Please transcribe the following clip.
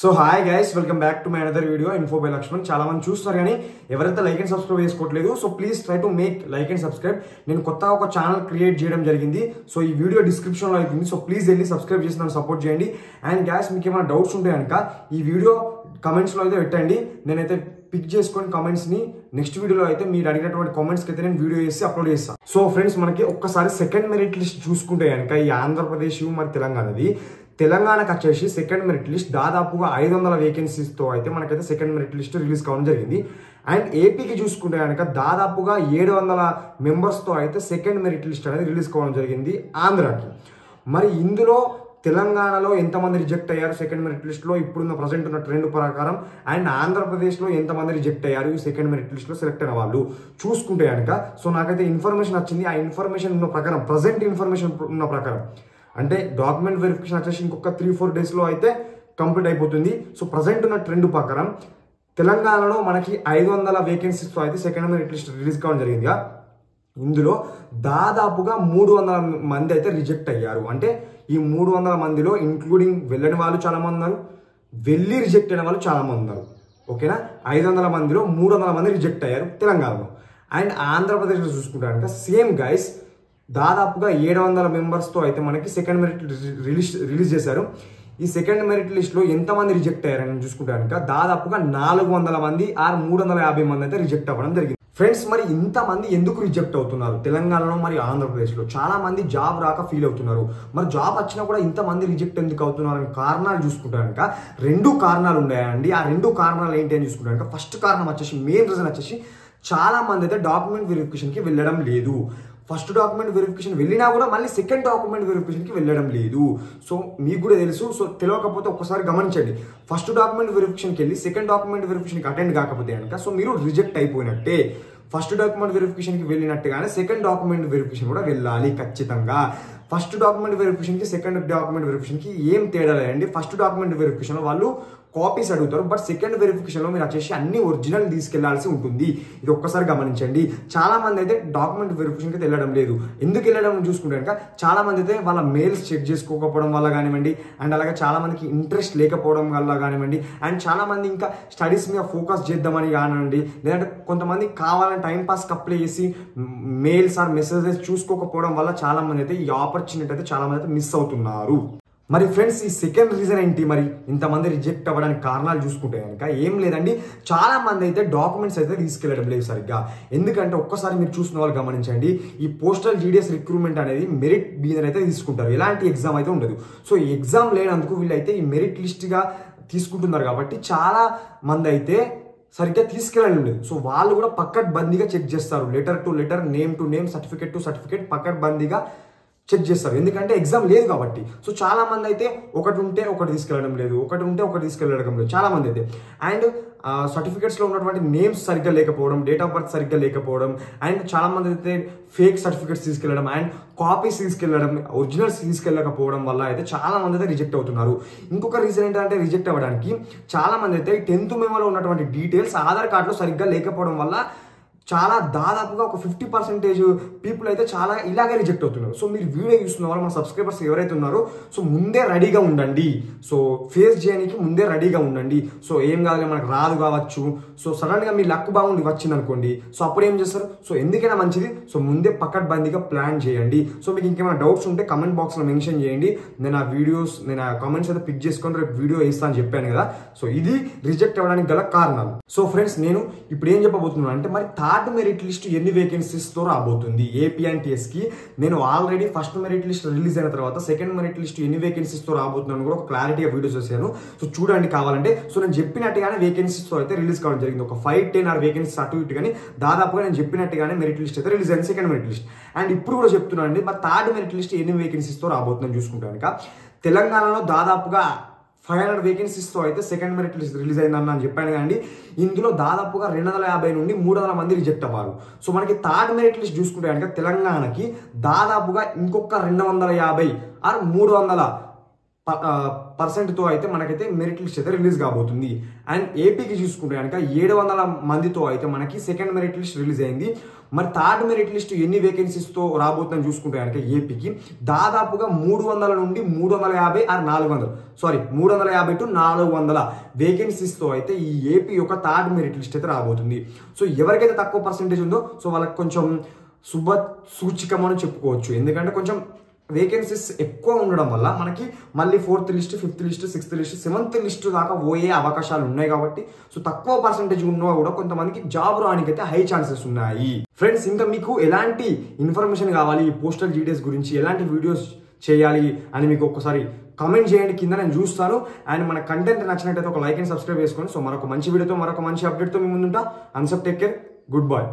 So hi guys, welcome back to my another video info by Lakshman. చాలా మంది చూస్తున్నారు కానీ ఎవరైతే లైక్ అండ్ సబ్స్క్రైబ్ చేసుకోవట్లేదు. So please try to make like and subscribe. నేను కొత్తగా ఒక ఛానల్ క్రియేట్ చేయడం జరిగింది. సో ఈ వీడియో డిస్క్రిప్షన్ లో అవుతుంది. సో ప్లీజ్ వెళ్ళి సబ్స్క్రైబ్ చేసి నన్ను సపోర్ట్ చేయండి. అండ్ గైస్, మీకు ఏమైనా డౌట్స్ ఉంటే కనుక ఈ వీడియో కమెంట్స్ లో అయితే పెట్టండి. నేనైతే పిక్ చేసుకొని కమెంట్స్ ని నెక్స్ట్ వీడియోలో అయితే మీరు అడిగినటువంటి కామెంట్స్ కి అయితే నేను వీడియో చేసి అప్లోడ్ చేస్తాను. సో ఫ్రెండ్స్, మనకి ఒక్కసారి సెకండ్ మెరిట్ లిస్ట్ చూసుకుంటే కనుక ఈ ఆంధ్రప్రదేశ్ మరి తెలంగాణది, తెలంగాణకు వచ్చేసి సెకండ్ మెరిట్ లిస్ట్ దాదాపుగా 500 వేకెన్సీస్తో అయితే మనకైతే సెకండ్ మెరిట్ లిస్ట్ రిలీజ్ కావడం జరిగింది. అండ్ ఏపీకి చూసుకుంటే కనుక దాదాపుగా 700 మెంబర్స్తో అయితే సెకండ్ మెరిట్ లిస్ట్ అనేది రిలీజ్ కావడం జరిగింది ఆంధ్రాకి. మరి ఇందులో తెలంగాణలో ఎంతమంది రిజెక్ట్ అయ్యారు సెకండ్ మెరిట్ లిస్ట్లో ఇప్పుడున్న ప్రజెంట్ ఉన్న ట్రెండ్ ప్రకారం, అండ్ ఆంధ్రప్రదేశ్లో ఎంతమంది రిజెక్ట్ అయ్యారు ఈ సెకండ్ మెరిట్ లిస్ట్లో సెలెక్ట్ అయిన వాళ్ళు చూసుకుంటే కనుక, సో నాకైతే ఇన్ఫర్మేషన్ వచ్చింది. ఆ ఇన్ఫర్మేషన్ ఉన్న ప్రకారం, ప్రజెంట్ ఇన్ఫర్మేషన్ ఉన్న ప్రకారం, అంటే డాక్యుమెంట్ వెరిఫికేషన్ వచ్చేసి ఇంకొక 3-4 డేస్లో అయితే కంప్లీట్ అయిపోతుంది. సో ప్రజెంట్ ఉన్న ట్రెండ్ ప్రకారం తెలంగాణలో మనకి 500 వేకెన్సీస్తో అయితే సెకండ్ మెరిట్ లిస్ట్ రిలీజ్ కావడం జరిగిందిగా. ఇందులో దాదాపుగా 300 మంది అయితే రిజెక్ట్ అయ్యారు. అంటే ఈ 300 మందిలో ఇంక్లూడింగ్ వెళ్ళని వాళ్ళు చాలా మంది ఉన్నారు, వెళ్ళి రిజెక్ట్ అయిన వాళ్ళు చాలా మంది ఉన్నారు. ఓకేనా, 500 మందిలో 300 మంది రిజెక్ట్ అయ్యారు తెలంగాణలో. అండ్ ఆంధ్రప్రదేశ్లో చూసుకుంటారంటే సేమ్ గైస్, దాదాపుగా 700 మెంబర్స్తో అయితే మనకి సెకండ్ మెరిట్ రిలీజ్ చేశారు. ఈ సెకండ్ మెరిట్ లిస్ట్లో ఎంతమంది రిజెక్ట్ అయ్యారని చూసుకుంటే కనుక దాదాపుగా 400 మంది ఆర్ 350 మంది అయితే రిజెక్ట్ అవ్వడం జరిగింది. ఫ్రెండ్స్, మరి ఇంతమంది ఎందుకు రిజెక్ట్ అవుతున్నారు తెలంగాణలో మరి ఆంధ్రప్రదేశ్లో? చాలా మంది జాబ్ రాక ఫీల్ అవుతున్నారు. మరి జాబ్ వచ్చినా కూడా ఇంతమంది రిజెక్ట్ ఎందుకు అవుతున్నారు అని కారణాలు చూసుకుంటే కనుక 2 కారణాలు ఉన్నాయండి. ఆ 2 కారణాలు ఏంటి అని చూసుకుంటే కనుక, ఫస్ట్ కారణం వచ్చేసి, మెయిన్ రీజన్ వచ్చేసి, చాలా మంది అయితే డాక్యుమెంట్ వెరిఫికేషన్కి వెళ్ళడం లేదు. ఫస్ట్ డాక్యుమెంట్ వెరిఫికేషన్ వెళ్ళినా కూడా మళ్ళీ సెకండ్ డాక్యుమెంట్ వెరిఫికేషన్కి వెళ్ళడం లేదు. సో మీకు కూడా తెలుసు. సో తెలియకపోతే ఒక్కసారి గమనించండి. ఫస్ట్ డాక్యుమెంట్ వెరిఫికేషన్కి వెళ్ళి సెకండ్ డాక్యుమెంట్ వెరిఫికేషన్కి అటెండ్ కాకపోతే కనుక సో మీరు రిజెక్ట్ అయిపోయినట్టే. ఫస్ట్ డాక్యుమెంట్ వెరిఫికేషన్కి వెళ్ళినట్టుగానే సెకండ్ డాక్యుమెంట్ వెరిఫికేషన్ కూడా వెళ్ళాలి ఖచ్చితంగా. ఫస్ట్ డాక్యుమెంట్ వెరిఫికేషన్కి సెకండ్ డాక్యుమెంట్ వెరిఫికేషన్కి ఏం తేడా లేదండి. ఫస్ట్ డాక్యుమెంట్ వెరిఫికేషన్లో వాళ్ళు కాపీస్ అడుగుతారు, బట్ సెకండ్ వెరిఫికేషన్లో మీరు వచ్చేసి అన్ని ఒరిజినల్ తీసుకెళ్లాల్సి ఉంటుంది. ఇది ఒక్కసారి గమనించండి. చాలా మంది అయితే డాక్యుమెంట్ వెరిఫికేషన్కి వెళ్ళడం లేదు. ఎందుకు వెళ్ళడం చూసుకుంటే కనుక, చాలా మంది అయితే వాళ్ళ మెయిల్స్ చెక్ చేసుకోకపోవడం వల్ల కానివ్వండి, అండ్ అలాగే చాలా మందికి ఇంట్రెస్ట్ లేకపోవడం వల్ల కానివ్వండి, అండ్ చాలా మంది ఇంకా స్టడీస్ మీద ఫోకస్ చేద్దామని కానివ్వండి, లేదంటే కొంతమంది కావాలని టైంపాస్కి అప్లై చేసి మెయిల్స్ ఆర్ మెసేజెస్ చూసుకోకపోవడం వల్ల చాలా మంది అయితే ఈ ఆపర్చునిటీ అయితే చాలా మంది అయితే మిస్ అవుతున్నారు. మరి ఫ్రెండ్స్, ఈ సెకండ్ రీజన్ ఏంటి? మరి ఇంతమంది రిజెక్ట్ అవ్వడానికి కారణాలు చూసుకుంటే కనుక ఏం లేదండి, చాలా మంది అయితే డాక్యుమెంట్స్ అయితే తీసుకెళ్లడం లేదు సరిగ్గా. ఎందుకంటే ఒక్కసారి మీరు చూసిన వాళ్ళు గమనించండి, ఈ పోస్టల్ జీడీఎస్ రిక్రూట్మెంట్ అనేది మెరిట్ మీద అయితే తీసుకుంటారు, ఎలాంటి ఎగ్జామ్ అయితే ఉండదు. సో ఈ ఎగ్జామ్ లేనందుకు వీళ్ళైతే ఈ మెరిట్ లిస్ట్గా తీసుకుంటున్నారు కాబట్టి చాలా మంది అయితే సరిగ్గా తీసుకెళ్ళడం లేదు. సో వాళ్ళు కూడా పక్కడ్బందీగా చెక్ చేస్తారు. Letter to letter, name to name, certificate to certificate పక్కడ్బందీగా చెక్ చేస్తారు. ఎందుకంటే ఎగ్జామ్ లేదు కాబట్టి. సో చాలా మంది అయితే ఒకటి ఉంటే ఒకటి తీసుకెళ్ళడం లేదు, ఒకటి ఉంటే ఒకటి తీసుకెళ్ళడం లేదు చాలా మంది అయితే. అండ్ సర్టిఫికేట్స్లో ఉన్నటువంటి నేమ్స్ సరిగ్గా లేకపోవడం, డేట్ ఆఫ్ బర్త్ సరిగ్గా లేకపోవడం, అండ్ చాలా మంది అయితే ఫేక్ సర్టిఫికేట్స్ తీసుకెళ్ళడం, అండ్ కాపీస్ తీసుకెళ్ళడం, ఒరిజినల్స్ తీసుకెళ్ళకపోవడం వల్ల అయితే చాలా మంది అయితే రిజెక్ట్ అవుతున్నారు. ఇంకొక రీజన్ ఏంటంటే, రిజెక్ట్ అవ్వడానికి చాలా మంది అయితే 10th మెమోలో ఉన్నటువంటి డీటెయిల్స్ ఆధార్ కార్డులో సరిగ్గా లేకపోవడం వల్ల చాలా దాదాపుగా ఒక 50% పీపుల్ అయితే చాలా ఇలాగే రిజెక్ట్ అవుతున్నారు. సో మీరు వీడియో చూస్తున్న వాళ్ళు, మన సబ్స్క్రైబర్స్ ఎవరైతే ఉన్నారో, సో ముందే రెడీగా ఉండండి. సో ఫేస్ చేయడానికి ముందే రెడీగా ఉండండి. సో ఏం కాదు, మనకు రాదు కావచ్చు. సో సడన్గా మీ లక్ బాగుండి వచ్చింది అనుకోండి, సో అప్పుడు ఏం చేస్తారు? సో ఎందుకైనా మంచిది, సో ముందే పకడ్బందీగా ప్లాన్ చేయండి. సో మీకు ఇంకేమైనా డౌట్స్ ఉంటే కమెంట్ బాక్స్లో మెన్షన్ చేయండి. నేను ఆ కామెంట్స్ అయితే పిక్ చేసుకొని రేపు వీడియో వేస్తా అని చెప్పాను కదా. సో ఇది రిజెక్ట్ అవ్వడానికి గల కారణాలు. సో ఫ్రెండ్స్, నేను ఇప్పుడు ఏం చెప్పబోతున్నాను అంటే, మరి థర్డ్ మెరిట్ లిస్ట్ ఎన్ని వేకెన్సీస్తో రాబోతుంది ఏపీ అండ్ టీఎస్కి? నేను already first merit list release అయిన తర్వాత సెకండ్ మెరిట్ లిస్ట్ ఎన్ని వేకెన్సీస్తో రాబోతున్నాను కూడా ఒక క్లారిటీగా వీడియో చేశాను. సో చూడండి కావాలంటే. సో నేను చెప్పినట్టుగానే వేకెన్సీస్తో అయితే రిలీజ్ కావడం జరిగింది. ఒక 5-10 ఆర్ వేకెన్సీస్ అటు ఇటు, కానీ దాదాపుగా నేను చెప్పినట్టుగానే మెరిట్ లిస్ట్ అయితే రిలీజ్ అయింది, సెకండ్ మెరిట్ లిస్ట్. అండ్ ఇప్పుడు కూడా చెప్తున్నాను అండి, మరి థర్డ్ మెరిట్ లిస్ట్ ఎన్ని వేకెన్సీస్తో రాబోతుందని చూసుకుంటాను. తెలంగాణలో దాదాపుగా 500 వేకెన్సీస్తో అయితే సెకండ్ మెరిట్ లిస్ట్ రిలీజ్ అయిందని అని చెప్పాను కానీ, ఇందులో దాదాపుగా 250 నుండి 300 మంది రిజెక్ట్ అవ్వారు. సో మనకి థర్డ్ మెరిట్ లిస్ట్ చూసుకుంటే కనుక తెలంగాణకి దాదాపుగా ఇంకొక 250 ఆర్ 300 పర్సెంట్తో అయితే మనకైతే మెరిట్ లిస్ట్ అయితే రిలీజ్ కాబోతుంది. అండ్ ఏపీకి చూసుకుంటే కనుక 700 మందితో అయితే మనకి సెకండ్ మెరిట్ లిస్ట్ రిలీజ్ అయింది. మరి థర్డ్ మెరిట్ లిస్ట్ ఎన్ని వేకెన్సీస్తో రాబోతుందని చూసుకుంటే కనుక ఏపీకి దాదాపుగా 300 నుండి 350 ఆర్ 400 350 to 400 వేకెన్సీస్తో అయితే ఈ ఏపీ యొక్క థర్డ్ మెరిట్ లిస్ట్ అయితే రాబోతుంది. సో ఎవరికైతే తక్కువ పర్సెంటేజ్ ఉందో సో వాళ్ళకి కొంచెం శుభ సూచికం అని చెప్పుకోవచ్చు. ఎందుకంటే కొంచెం వేకెన్సీస్ ఎక్కువ ఉండడం వల్ల మనకి మళ్ళీ 4th list 5th list 6th list 7th list దాకా పోయే అవకాశాలు ఉన్నాయి కాబట్టి సో తక్కువ పర్సెంటేజ్ ఉన్నా కూడా కొంతమందికి జాబ్ రావడానికి అయితే హై ఛాన్సెస్ ఉన్నాయి. ఫ్రెండ్స్ ఇంకా మీకు ఎలాంటి ఇన్ఫర్మేషన్ కావాలి పోస్టల్ డీటెయిల్స్ గురించి ఎలాంటి వీడియోస్ చేయాలి అని మీకు ఒక్కసారి కామెంట్ చేయండి, కింద నేను చూస్తాను. అండ్ మన కంటెంట్ నచ్చినట్టయితే ఒక లైక్ అండ్ సబ్స్క్రైబ్ చేసుకోండి. సో మరొక మంచి వీడియోతో మరొక మంచి అప్డేట్తో మీ ముందుంటా. అన్సప్ టేక్ కేర్, గుడ్ బై.